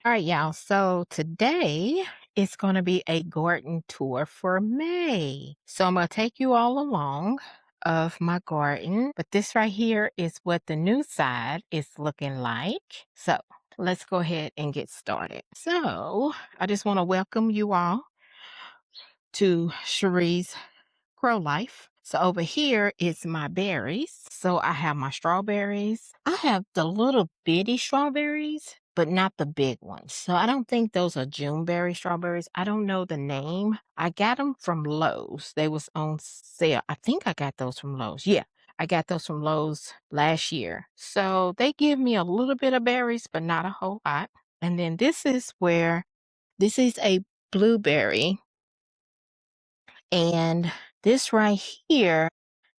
All right, y'all. So today it's going to be a garden tour for May. So I'm going to take you all along of my garden. But this right here is what the new side is looking like. So let's go ahead and get started. So I just want to welcome you all to Chere's Grow Life. So over here is my berries. So I have my strawberries. I have the little bitty strawberries, but not the big ones. So I don't think those are Juneberry strawberries. I don't know the name. I got them from Lowe's. They was on sale. I think I got those from Lowe's. Yeah, I got those from Lowe's last year. So they give me a little bit of berries, but not a whole lot. And then this is a blueberry. And this right here,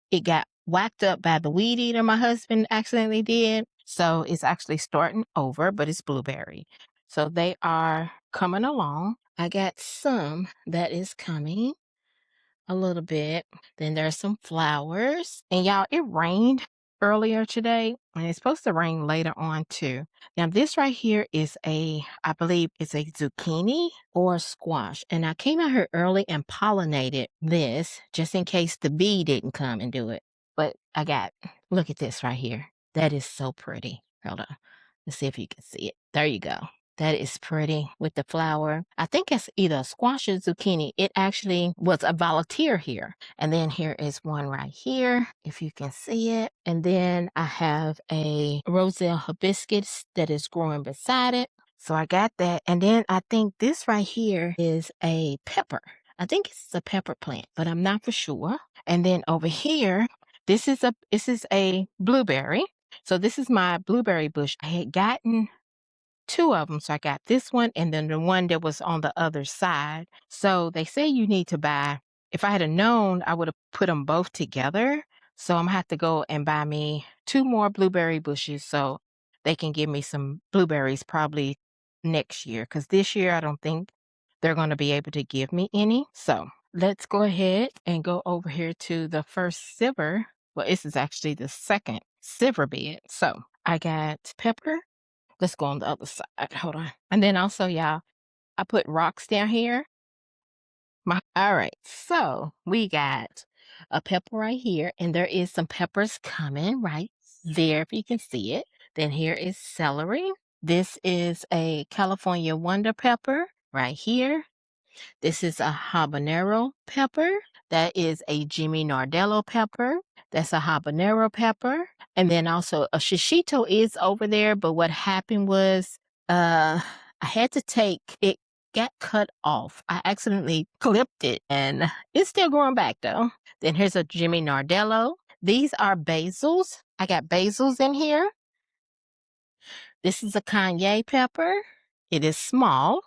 it got whacked up by the weed eater my husband accidentally did. So it's actually starting over, but it's blueberry. So they are coming along. I got some that is coming a little bit. Then there's some flowers. And y'all, it rained earlier today, and it's supposed to rain later on too. Now, this right here is I believe it's a zucchini or squash. And I came out here early and pollinated this just in case the bee didn't come and do it. But look at this right here. That is so pretty. Hold on. Let's see if you can see it. There you go. That is pretty with the flower. I think it's either squash or zucchini. It actually was a volunteer here. And then here is one right here, if you can see it. And then I have a roselle hibiscus that is growing beside it. So I got that. And then I think this right here is a pepper. I think it's a pepper plant, but I'm not for sure. And then over here, this is a blueberry. So this is my blueberry bush. I had gotten two of them. So I got this one and then the one that was on the other side. So they say you need to buy, if I had have known, I would have put them both together. So I'm gonna have to go and buy me two more blueberry bushes so they can give me some blueberries probably next year. Because this year I don't think they're going to be able to give me any. So let's go ahead and go over here to the first silver. Well, this is actually the second silver bed. So I got pepper. Let's go on the other side. Hold on. And then also, y'all, I put rocks down here. All right. So we got a pepper right here, and there is some peppers coming right there, if you can see it. Then here is celery. This is a California Wonder pepper right here. This is a habanero pepper. That is a Jimmy Nardello pepper. That's a habanero pepper. And then also a shishito is over there, but what happened was I had to take it got cut off. I accidentally clipped it and it's still growing back though. Then here's a Jimmy Nardello. These are basils. I got basils in here. This is a cayenne pepper. It is small.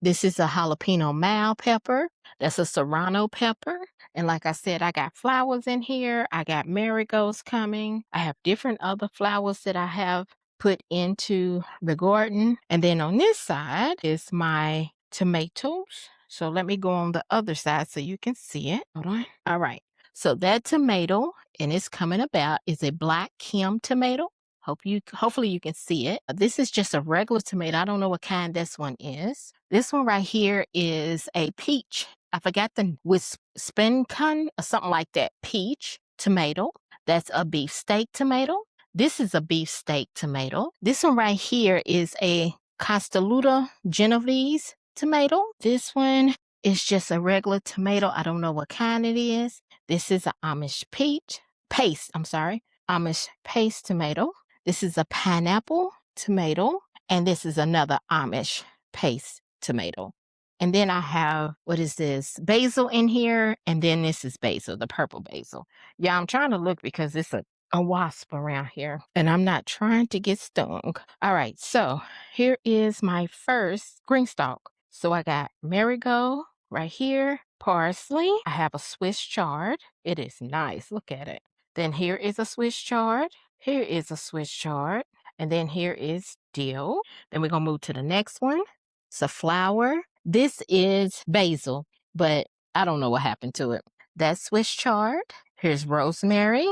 This is a jalapeno mal pepper. That's a serrano pepper. And like I said, I got flowers in here. I got marigolds coming. I have different other flowers that I have put into the garden. And then on this side is my tomatoes. So let me go on the other side so you can see it. Hold on. All right. So that tomato, and it's coming about, is a black Kim tomato. Hopefully you can see it. This is just a regular tomato. I don't know what kind this one is. This one right here is a peach. I forgot the with spincun or something like that. Peach tomato. That's a beefsteak tomato. This is a beefsteak tomato. This one right here is a Castelluta Genovese tomato. This one is just a regular tomato. I don't know what kind it is. This is an Amish paste. I'm sorry. Amish paste tomato. This is a pineapple tomato, and this is another Amish paste tomato. And then I have, what is this? Basil in here, and then this is basil, the purple basil. Yeah, I'm trying to look because it's a wasp around here, and I'm not trying to get stung. All right, so here is my first green stalk. So I got marigold right here, parsley. I have a Swiss chard. It is nice. Look at it. Then here is a Swiss chard. Here is a Swiss chard. And then here is dill. Then we're going to move to the next one. It's a flower. This is basil, but I don't know what happened to it. That's Swiss chard. Here's rosemary.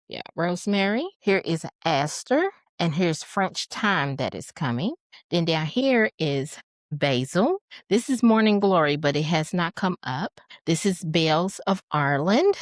Yeah, rosemary. Here is aster. And here's French thyme that is coming. Then down here is basil. This is morning glory, but it has not come up. This is bells of Ireland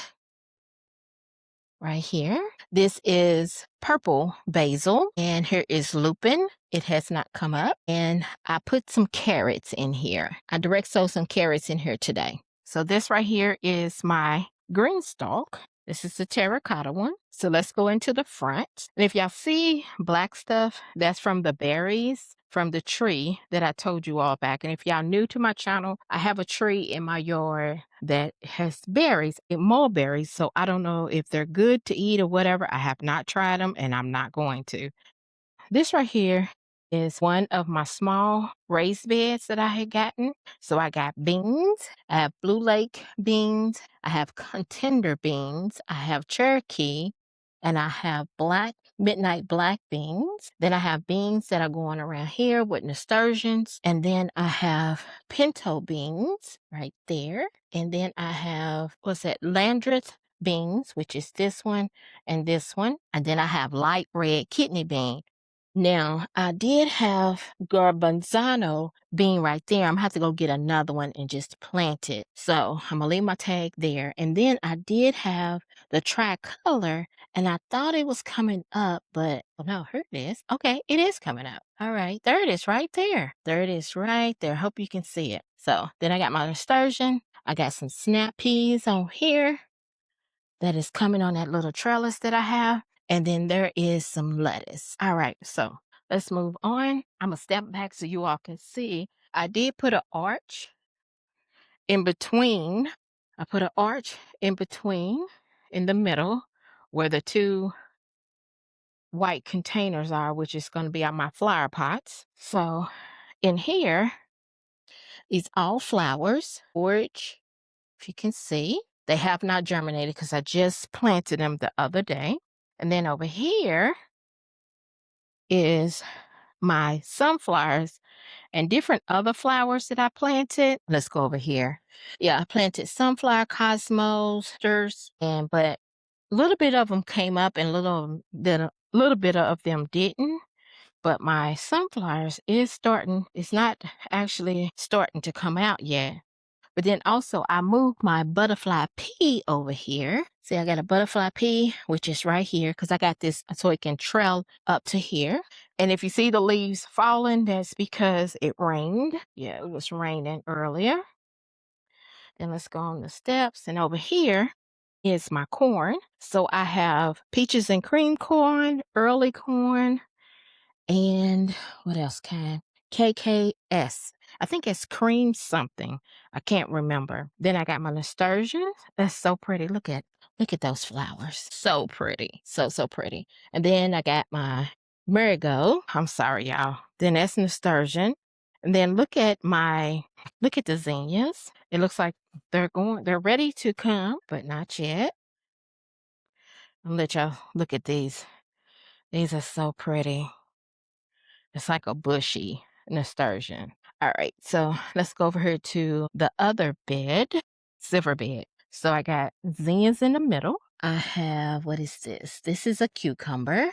right here. This is purple basil, and here is lupin. It has not come up. And I put some carrots in here. I direct sowed some carrots in here today. So this right here is my green stalk. This is the terracotta one. So let's go into the front. And if y'all see black stuff, that's from the berries from the tree that I told you all back. And if y'all new to my channel, I have a tree in my yard that has berries, mulberries. So I don't know if they're good to eat or whatever. I have not tried them and I'm not going to. This right here is one of my small raised beds that I had gotten. So I got beans. I have Blue Lake beans. I have contender beans. I have Cherokee. And I have midnight black beans. Then I have beans that are going around here with nasturtiums. And then I have pinto beans right there. And then I have, what's that, Landreth beans, which is this one and this one. And then I have light red kidney bean. Now, I did have garbanzano being right there. I'm gonna have to go get another one and just plant it. So I'm gonna leave my tag there. And then I did have the tricolor, and I thought it was coming up, but oh no, here it is. Okay, it is coming up. All right, there it is right there. There it is right there. Hope you can see it. So then I got my nasturtium. I got some snap peas on here that is coming on that little trellis that I have. And then there is some lettuce. All right, so let's move on. I'm going to step back so you all can see. I did put an arch in between. I put an arch in between in the middle where the two white containers are, which is going to be on my flower pots. So in here is all flowers, which if you can see, they have not germinated because I just planted them the other day. And then over here is my sunflowers and different other flowers that I planted. Let's go over here. Yeah, I planted sunflower cosmos, but a little bit of them came up and little bit of them didn't. But my sunflowers it's not actually starting to come out yet. But then also I moved my butterfly pea over here. See, I got a butterfly pea, which is right here because I got this so it can trail up to here. And if you see the leaves falling, that's because it rained. Yeah, it was raining earlier. Then let's go on the steps. And over here is my corn. So I have peaches and cream corn, early corn, and what else kind? KKS. I think it's cream something. I can't remember. Then I got my nasturtium. That's so pretty. Look at those flowers. So pretty. So pretty. And then I got my marigold. I'm sorry, y'all. Then that's nasturtium. And then look at the zinnias. It looks like they're ready to come, but not yet. I'll let y'all look at these. These are so pretty. It's like a bushy nasturtium. All right, so let's go over here to the other bed, silver bed. So I got zinnias in the middle. I have, what is this? This is a cucumber.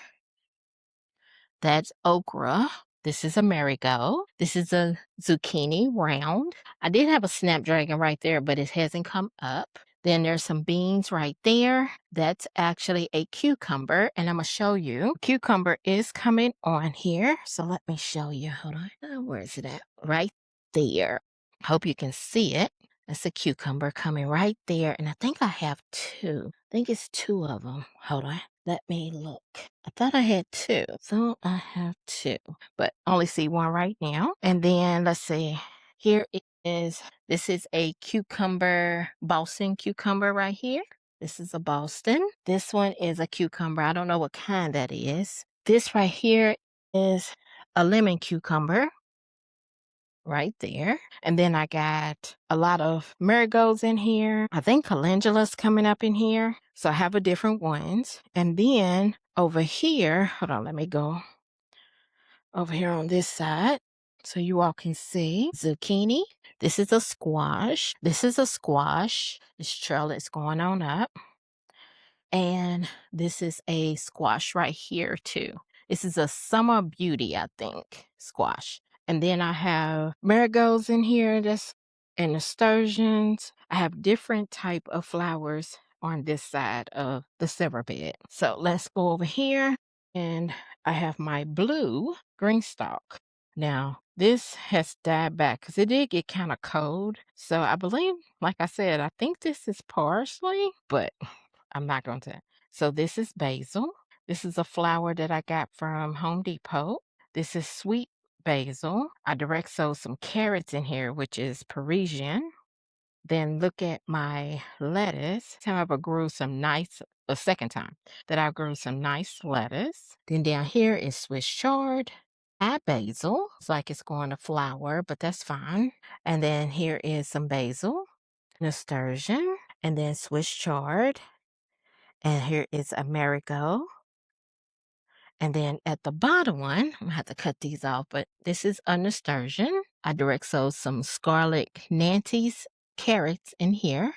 That's okra. This is a marigold. This is a zucchini round. I did have a snapdragon right there, but it hasn't come up. Then there's some beans right there. That's actually a cucumber, and I'm going to show you. Cucumber is coming on here, so let me show you. Hold on. Where is it at? Right there. Hope you can see it. That's a cucumber coming right there, and I think I have two. I think it's two of them. Hold on. Let me look. I thought I had two. So I have two, but only see one right now. And then let's see. Here this is a cucumber, Boston cucumber right here. This is a Boston. This one is a cucumber. I don't know what kind that is. This right here is a lemon cucumber right there. And then I got a lot of marigolds in here. I think calendula's coming up in here. So I have a different ones. And then over here, hold on, let me go over here on this side so you all can see zucchini. This is a squash. This is a squash. This trail is going on up. And this is a squash right here too. This is a summer beauty, I think, squash. And then I have marigolds in here, and nasturtiums. I have different type of flowers on this side of the silver bed. So let's go over here, and I have my blue green stalk. Now, this has died back because it did get kind of cold. So I believe, like I said, I think this is parsley, but I'm not going to. So this is basil. This is a flower that I got from Home Depot. This is sweet basil. I direct sowed some carrots in here, which is Parisian. Then look at my lettuce. Time I ever grew some nice, a second time that I grew some nice lettuce. Then down here is Swiss chard. Add basil. It's like it's going to flower, but that's fine. And then here is some basil, nasturtium, and then Swiss chard. And here is a marigold. And then at the bottom one, I'm gonna have to cut these off, but this is a nasturtium. I direct sowed some scarlet Nancy's carrots in here.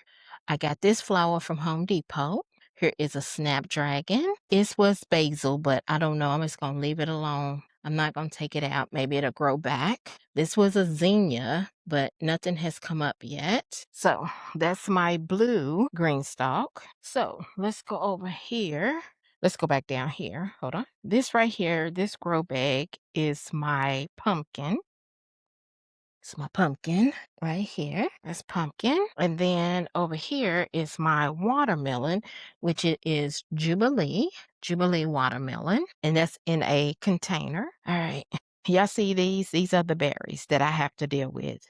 I got this flower from Home Depot. Here is a snapdragon. This was basil, but I don't know. I'm just gonna leave it alone. I'm not gonna take it out. Maybe it'll grow back. This was a zinnia, but nothing has come up yet. So that's my blue green stalk. So let's go over here. Let's go back down here. Hold on. This right here, this grow bag is my pumpkin. It's my pumpkin right here. That's pumpkin. And then over here is my watermelon, which it is Jubilee watermelon. And that's in a container. All right. Y'all see these? These are the berries that I have to deal with.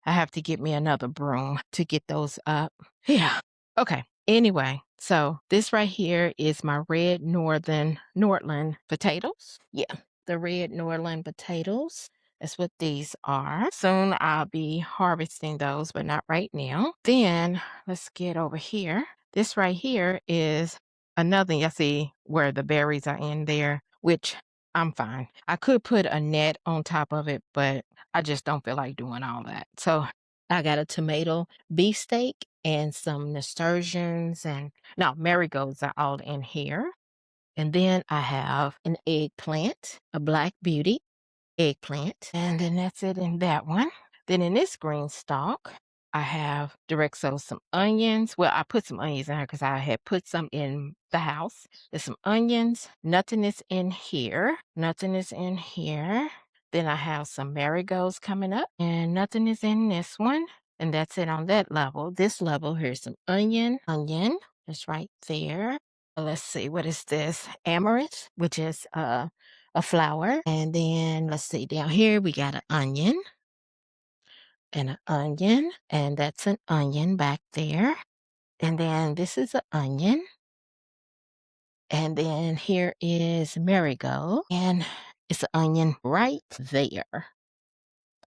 I have to get me another broom to get those up. Yeah. Okay. Anyway, so this right here is my red Nordland potatoes. Yeah, the red Nordland potatoes. That's what these are. Soon I'll be harvesting those, but not right now. Then let's get over here. This right here is another, you see where the berries are in there, which I'm fine. I could put a net on top of it, but I just don't feel like doing all that. So I got a tomato beefsteak and some nasturtiums and no, marigolds are all in here. And then I have an eggplant, a black beauty eggplant. And then that's it in that one. Then in this green stalk, I have direct sow some onions. Well, I put some onions in here because I had put some in the house. There's some onions. Nothing is in here. Nothing is in here. Then I have some marigolds coming up, and nothing is in this one. And that's it on that level. This level, here's some onion. That's right there. Let's see, what is this? Amaranth, which is a flower. And then let's see, down here we got an onion and an onion, and that's an onion back there. And then this is an onion. And then here is marigold, and it's an onion right there.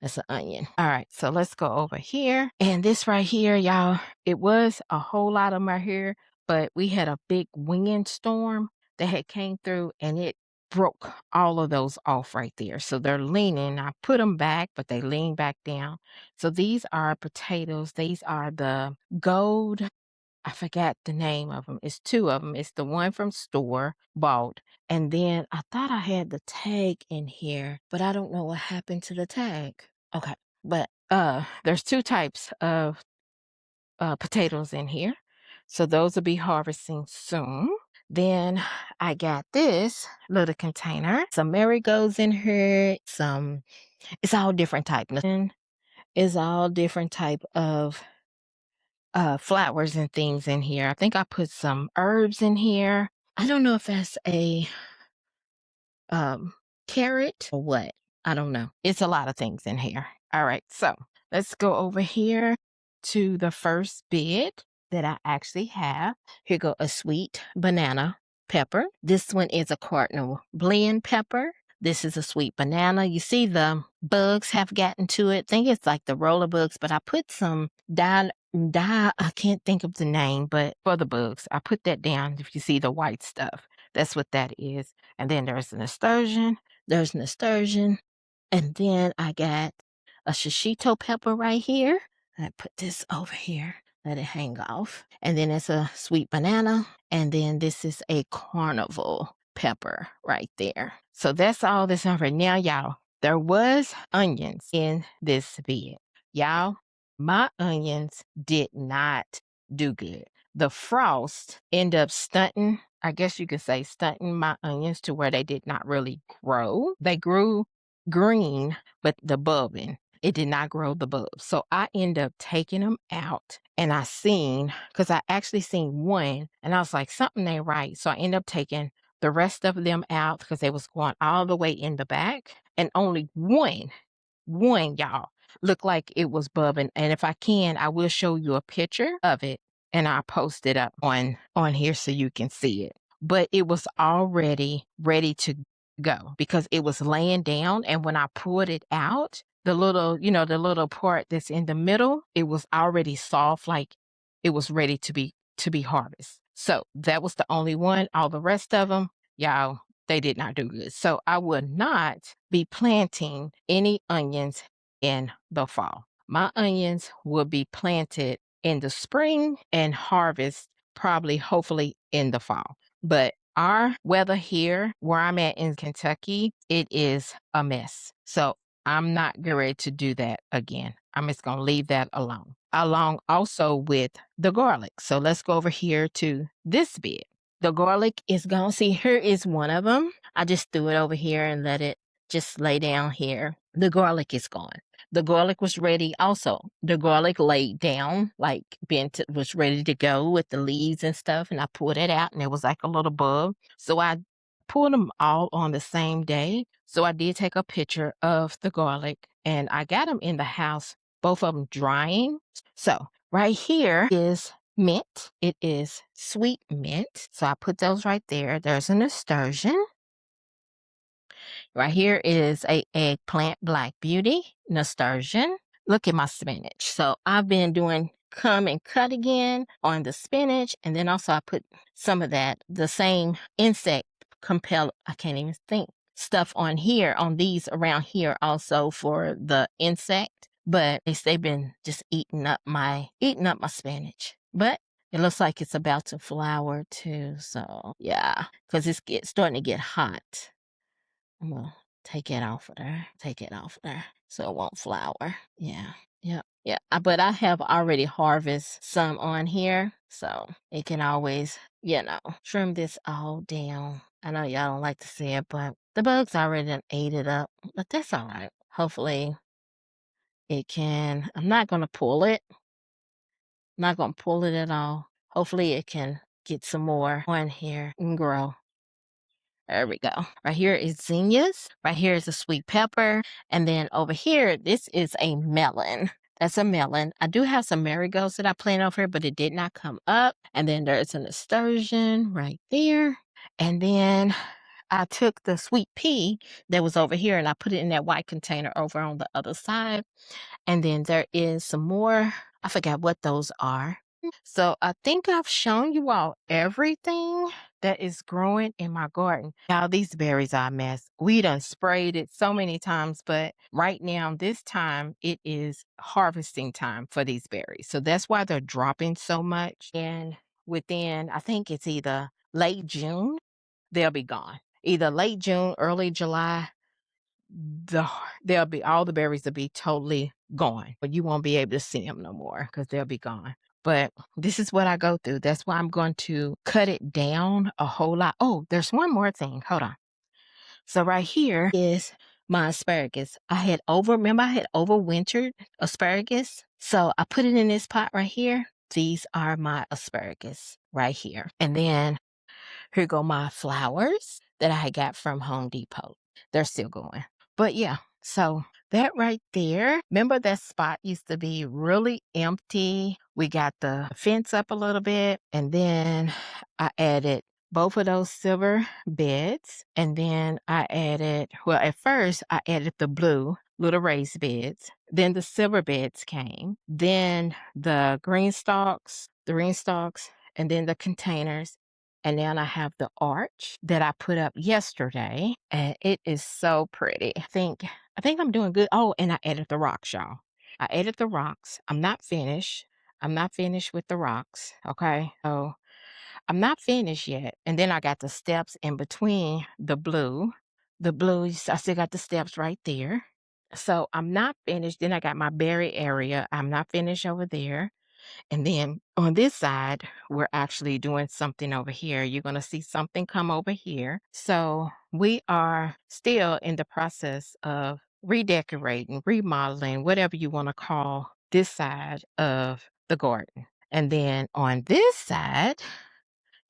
That's an onion. All right, so let's go over here. And this right here, y'all, it was a whole lot of them right here, but we had a big windstorm that had came through and it broke all of those off right there. So they're leaning. I put them back, but they lean back down. So these are potatoes. These are the gold. I forgot the name of them. It's two of them. It's the one from store bought. And then I thought I had the tag in here, but I don't know what happened to the tag. Okay. But there's two types of potatoes in here. So those will be harvesting soon. Then I got this little container. Some marigolds in here. It's all different type. It's all different type of flowers and things in here. I think I put some herbs in here. I don't know if that's a um carrot or what. I don't know. It's a lot of things in here. All right, so let's go over here to the first bed that I actually have. Here go a sweet banana pepper. This one is a cardinal blend pepper. This is a sweet banana. You see the bugs have gotten to it. I think it's like the roller bugs, but I put some I can't think of the name, but for the bugs, I put that down. If you see the white stuff, that's what that is. And then there's nasturtium. And then I got a shishito pepper right here. I put this over here. Let it hang off. And then it's a sweet banana. And then this is a carnival pepper right there. So that's all that's on right now, y'all. There was onions in this bed. Y'all, my onions did not do good. The frost ended up stunting, I guess you could say stunting my onions to where they did not really grow. They grew green, but the bulbing, it did not grow the bulbs. So I ended up taking them out and I seen, because I actually seen one and I was like, something ain't right. So I ended up taking the rest of them out because they was going all the way in the back and only one, y'all, looked like it was bubbling. And if I can, I will show you a picture of it and I'll post it up on here so you can see it. But it was already ready to go because it was laying down. And when I pulled it out, the little, the little part that's in the middle, it was already soft, like it was ready to be harvested. So that was the only one. All the rest of them, y'all, they did not do good. So I would not be planting any onions in the fall. My onions will be planted in the spring and harvest probably, hopefully, in the fall. But our weather here, where I'm at in Kentucky, it is a mess. So I'm not getting ready to do that again. I'm just going to leave that alone. Along also with the garlic. So let's go over here to this bed. The garlic is gone. See, here is one of them. I just threw it over here and let it just lay down here. The garlic is gone. The garlic was ready also. The garlic laid down, like bent, was ready to go with the leaves and stuff. And I pulled it out and it was like a little bug. So I pulled them all on the same day. So I did take a picture of the garlic and I got them in the house, both of them drying. So right here is mint. It is sweet mint. So I put those right there. There's an nasturtium. Right here is a eggplant black beauty, nasturtium. Look at my spinach. So I've been doing come and cut again on the spinach. And then also I put some of that, the same insect compel, I can't even think, stuff on here, on these around here also for the insect. But they've been just eating up my spinach. But it looks like it's about to flower too. So yeah, because it's starting to get hot. I'm gonna take it off of there. Take it off of there so it won't flower. Yeah. Yep. Yeah. But I have already harvested some on here. So it can always, trim this all down. I know y'all don't like to see it, but the bugs already done ate it up. But that's all right. Hopefully it can. I'm not gonna pull it. I'm not gonna pull it at all. Hopefully it can get some more on here and grow. There we go. Right here is zinnias. Right here is a sweet pepper. And then over here, this is a melon. That's a melon. I do have some marigolds that I planted over here, but it did not come up. And then there's a nasturtium right there. And then I took the sweet pea that was over here and I put it in that white container over on the other side. And then there is some more. I forgot what those are. So I think I've shown you all everything that is growing in my garden. Now these berries are a mess. We done sprayed it so many times, but right now, this time, it is harvesting time for these berries. So that's why they're dropping so much. And within, I think it's either late June, they'll be gone. Either late June, early July, they'll be, all the berries will be totally gone. But you won't be able to see them no more because they'll be gone. But this is what I go through. That's why I'm going to cut it down a whole lot. Oh, there's one more thing. Hold on. So right here is my asparagus. Remember I had overwintered asparagus. So I put it in this pot right here. These are my asparagus right here. And then here go my flowers that I got from Home Depot. They're still going. But yeah, so that right there, remember that spot used to be really empty. We got the fence up a little bit, and then I added both of those silver beds. And then at first I added the blue little raised beds. Then the silver beds came. Then the green stalks, and then the containers. And then I have the arch that I put up yesterday, and it is so pretty. I think I'm doing good. Oh, and I added the rocks, y'all. I added the rocks. I'm not finished. I'm not finished with the rocks. Okay. So I'm not finished yet. And then I got the steps in between the blue. I still got the steps right there. So I'm not finished. Then I got my berry area. I'm not finished over there. And then on this side, we're actually doing something over here. You're going to see something come over here. So we are still in the process of redecorating, remodeling, whatever you want to call this side of the garden. And then on this side,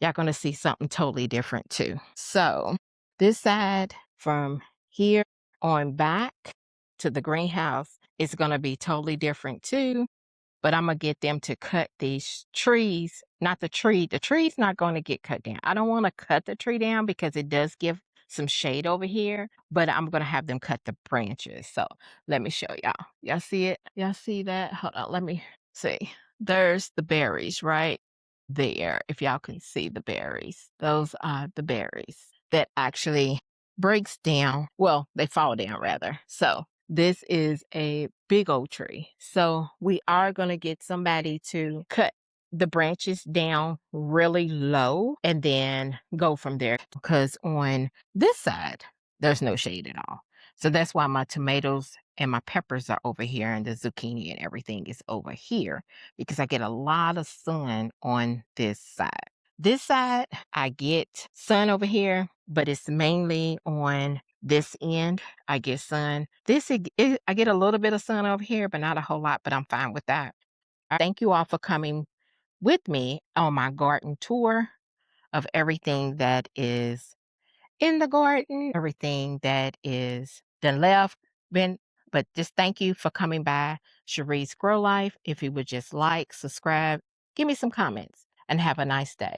y'all going to see something totally different too. So this side from here on back to the greenhouse is going to be totally different too, but I'm gonna get them to cut these trees, not the tree's not gonna get cut down. I don't wanna cut the tree down because it does give some shade over here, but I'm gonna have them cut the branches. So let me show y'all. Y'all see it? Y'all see that? Hold on, let me see. There's the berries right there. If y'all can see the berries, those are the berries that actually breaks down. Well, they fall down rather. So this is a big old tree. So we are going to get somebody to cut the branches down really low and then go from there. Because on this side, there's no shade at all. So that's why my tomatoes and my peppers are over here and the zucchini and everything is over here because I get a lot of sun on this side. This side, I get sun over here, but it's mainly on this end. I get sun. I get a little bit of sun over here, but not a whole lot, but I'm fine with that. Thank you all for coming with me on my garden tour of everything that is in the garden, everything that is done left, been, but just thank you for coming by Chere'er's Grow Life. If you would just like, subscribe, give me some comments, and have a nice day.